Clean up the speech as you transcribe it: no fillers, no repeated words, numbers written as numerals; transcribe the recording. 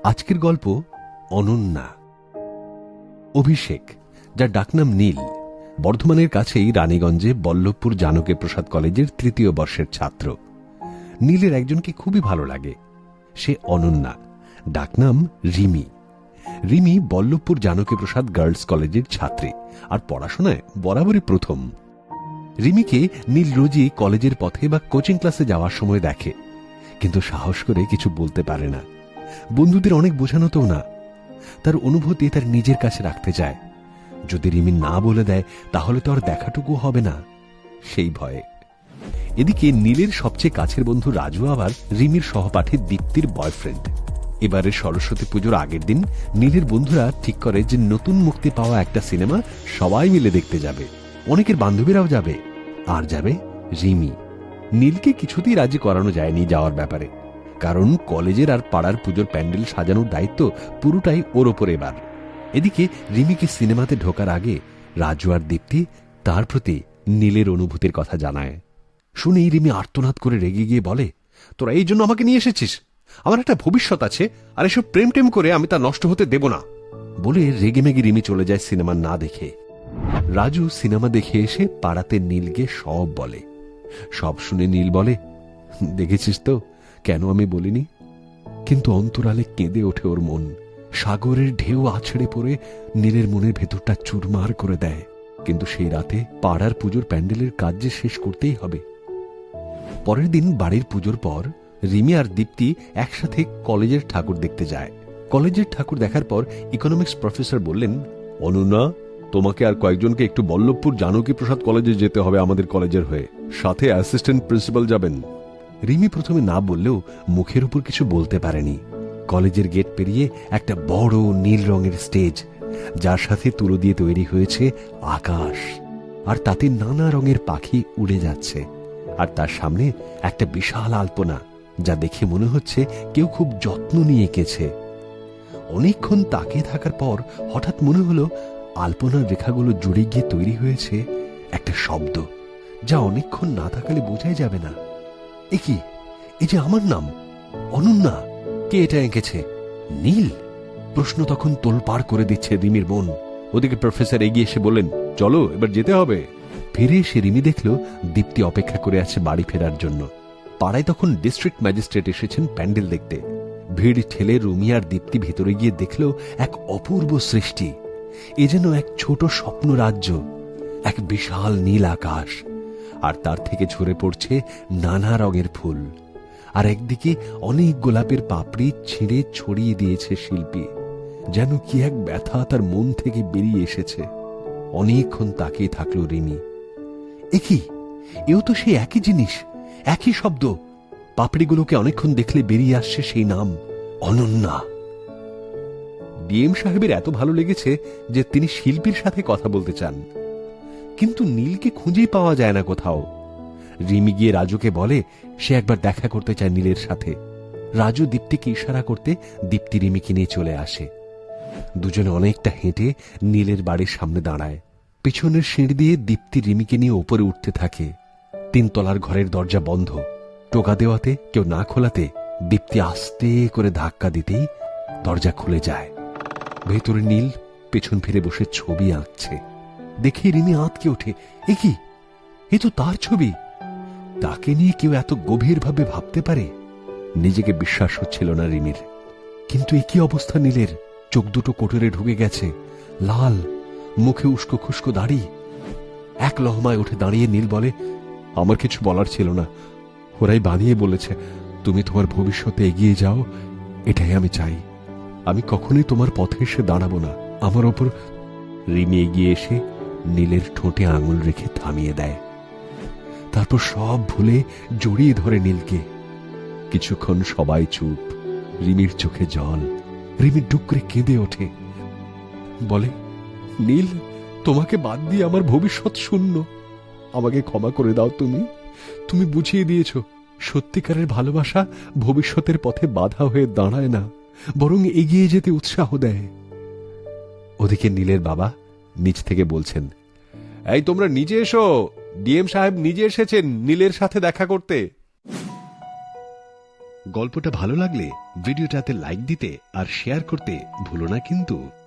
আজকের গল্প অনন্যা। অভিষেক, যার ডাকনাম নীল, বর্ধমানের কাছেই রানীগঞ্জে বল্লভপুর জানকী প্রসাদ কলেজের ৩য় বর্ষের ছাত্র। নীলের একজনকে খুবই ভালো লাগে, সে অনন্যা, ডাকনাম রিমি। রিমি বল্লভপুর জানকী প্রসাদ গার্লস কলেজের ছাত্রী, আর পড়াশোনায় বরাবরই প্রথম। রিমিকে নীল রোজই কলেজের পথে বা কোচিং ক্লাসে যাওয়ার সময় দেখে, কিন্তু সাহস করে কিছু বলতে পারে না। বন্ধুদের অনেক বোঝানোতেও না। তার অনুভূতি তার নিজের কাছে রাখতে চায়। যদি রিমি না বলে দেয় তাহলে তো আর দেখাটুকু হবে না, সেই ভয়ে। এদিকে নীলের সবচেয়ে কাছের বন্ধু রাজু আবার রিমির সহপাঠী দীপ্তির বয়ফ্রেন্ড। এবারে সরস্বতী পুজোর আগের দিন নীলের বন্ধুরা ঠিক করে যে নতুন মুক্তি পাওয়া একটা সিনেমা সবাই মিলে দেখতে যাবে। অনেকের বান্ধবীরাও যাবে, আর যাবে রিমি। নীলকে কিছুতেই রাজি করানো যায়নি যাওয়ার ব্যাপারে, কারণ কলেজের আর পাড়ার পুজোর প্যান্ডেল সাজানোর দায়িত্ব পুরোটাই ওর ওপর এবার। এদিকে রিমিকে সিনেমাতে ঢোকার আগে রাজু আর দীপ্তি তার প্রতি নীলের অনুভূতির কথা জানায়। শুনেই রিমি আর্তনাদ করে রেগে গিয়ে বলে, তোরা এই জন্য আমাকে নিয়ে এসেছিস? আমার একটা ভবিষ্যৎ আছে, আর এসব প্রেম টেম করে আমি তা নষ্ট হতে দেব না। বলে রেগে মেগে রিমি চলে যায় সিনেমা না দেখে। রাজু সিনেমা দেখে এসে পাড়াতে নীলকে সব বলে। সব শুনে নীল বলে, দেখেছিস তো কেন আমি বলিনি? কিন্তু অন্তরালে কেঁদে ওঠে ওর মন। সাগরের ঢেউ আছড়ে পড়ে নীলের মনের ভেতরটা চুরমার করে দেয়। কিন্তু সেই রাতে পাড়ার পুজোর প্যান্ডেলের কাজ যে শেষ করতেই হবে। পরের দিন বাড়ির পুজোর পর রিমি আর দীপ্তি একসাথে কলেজের ঠাকুর দেখতে যায়। কলেজের ঠাকুর দেখার পর ইকোনমিক্স প্রফেসর বললেন, অনন্যা, তোমাকে আর কয়েকজনকে একটু বল্লভপুর জানকী প্রসাদ কলেজে যেতে হবে আমাদের কলেজের হয়ে, সাথে অ্যাসিস্ট্যান্ট প্রিন্সিপাল যাবেন। রিমি প্রথমে না বললেও মুখের উপর কিছু বলতে পারেনি। কলেজের গেট পেরিয়ে একটা বড় নীল রঙের স্টেজ, যার সাথে তুলো দিয়ে তৈরি হয়েছে আকাশ, আর তাতে নানা রঙের পাখি উড়ে যাচ্ছে। আর তার সামনে একটা বিশাল আলপনা, যা দেখে মনে হচ্ছে কেউ খুব যত্ন নিয়ে এঁকেছে। অনেকক্ষণ তাকিয়ে থাকার পর হঠাৎ মনে হলো আলপনার রেখাগুলো জুড়ে গিয়ে তৈরি হয়েছে একটা শব্দ, যা অনেকক্ষণ না তাকালে বোঝাই যাবে না। এ কি? এই যে আমার নাম অনন্যা, কে এটা এঁকেছে? নীল? প্রশ্ন তখন তোলপাড় করে দিচ্ছে রিমির মন। ওদিকে প্রফেসর এগিয়ে এসে বললেন, চলো এবার যেতে হবে। ফিরে এসে রিমি দেখল দীপ্তি অপেক্ষা করে আছে বাড়ি ফেরার জন্য। পাড়ায় তখন ডিস্ট্রিক্ট ম্যাজিস্ট্রেট এসেছেন প্যান্ডেল দেখতে। ভিড় ঠেলে রুমি আর দীপ্তি ভেতরে গিয়ে দেখল এক অপূর্ব সৃষ্টি। এ যেন এক ছোট স্বপ্ন রাজ্য, এক বিশাল নীল আকাশ, আর তার থেকে ঝরে পড়ছে নানা রঙের ফুল। আর একদিকে অনেক গোলাপের পাপড়ি ছিঁড়ে ছড়িয়ে দিয়েছে শিল্পী, যেন কি এক ব্যথা তার মন থেকে বেরিয়ে এসেছে। অনেকক্ষণ তাকিয়ে থাকলো রিমি। এ কি? এও তো সেই একই জিনিস, একই শব্দ। পাপড়িগুলোকে অনেকক্ষণ দেখলে বেরিয়ে আসছে সেই নাম, অনন্যা। ডিএম সাহেবের এত ভালো লেগেছে যে তিনি শিল্পীর সাথে কথা বলতে চান, কিন্তু নীলকে খুঁজেই পাওয়া যায় না কোথাও। রিমি গিয়ে রাজুকে বলে সে একবার দেখা করতে চায় নীলের সাথে। রাজু দীপ্তিকে ইশারা করতে দীপ্তি রিমিকে নিয়ে চলে আসে। দুজনে অনেকটা হেঁটে নীলের বাড়ির সামনে দাঁড়ায়। পিছনের সিঁড়ি দিয়ে দীপ্তি রিমিকে নিয়ে ওপরে উঠতে থাকে। 3 তলার ঘরের দরজা বন্ধ। টোকা দেওয়াতে, কেউ না খোলাতে দীপ্তি আস্তে করে ধাক্কা দিতেই দরজা খুলে যায়। ভেতরে নীল পেছন ফিরে বসে ছবি আঁকছে। দেখে রিমি আঁতকে ওঠে, এ কি? এ তো তার ছবি। তাকে নিয়ে কেউ এত গভীরভাবে ভাবতে পারে? নিজেকে বিশ্বাস হচ্ছিল না রিমির। কিন্তু একই অবস্থা নীলের। চোখ দুটো কোটরে ঢুকে গেছে, লাল, মুখে উস্কো খুস্কো দাড়ি। এক লহমায় উঠে দাঁড়িয়ে নীল বলে, আমার কিছু বলার ছিল না, ওরাই বানিয়ে বলেছে। তুমি তোমার ভবিষ্যতে এগিয়ে যাও, এটাই আমি চাই। আমি কখনোই তোমার পথে এসে দাঁড়াবো না। আমার ওপর। রিমি এগিয়ে এসে নীলের ঠোঁটে আঙুল রেখে থামিয়ে দেয়। তারপর সব ভুলে জড়িয়ে ধরে নীলকে। কিছুক্ষণ সবাই চুপ। রিমির চোখে জল। রিমি ডুকরে কেঁদে ওঠে, বলে, নীল, তোমাকে বাদ দিয়ে আমার ভবিষ্যৎ শূন্য। আমাকে ক্ষমা করে দাও। তুমি বুঝিয়ে দিয়েছ সত্যিকারের ভালোবাসা ভবিষ্যতের পথে বাধা হয়ে দাঁড়ায় না, বরং এগিয়ে যেতে উৎসাহ দেয়। ওদিকে নীলের বাবা নিচ থেকে বলছেন, এই তোমরা নিচে এসো, ডিএম সাহেব নিজে এসেছেন নীলের সাথে দেখা করতে। গল্পটা ভালো লাগলে ভিডিওটাতে লাইক দিতে আর শেয়ার করতে ভুলো না কিন্তু।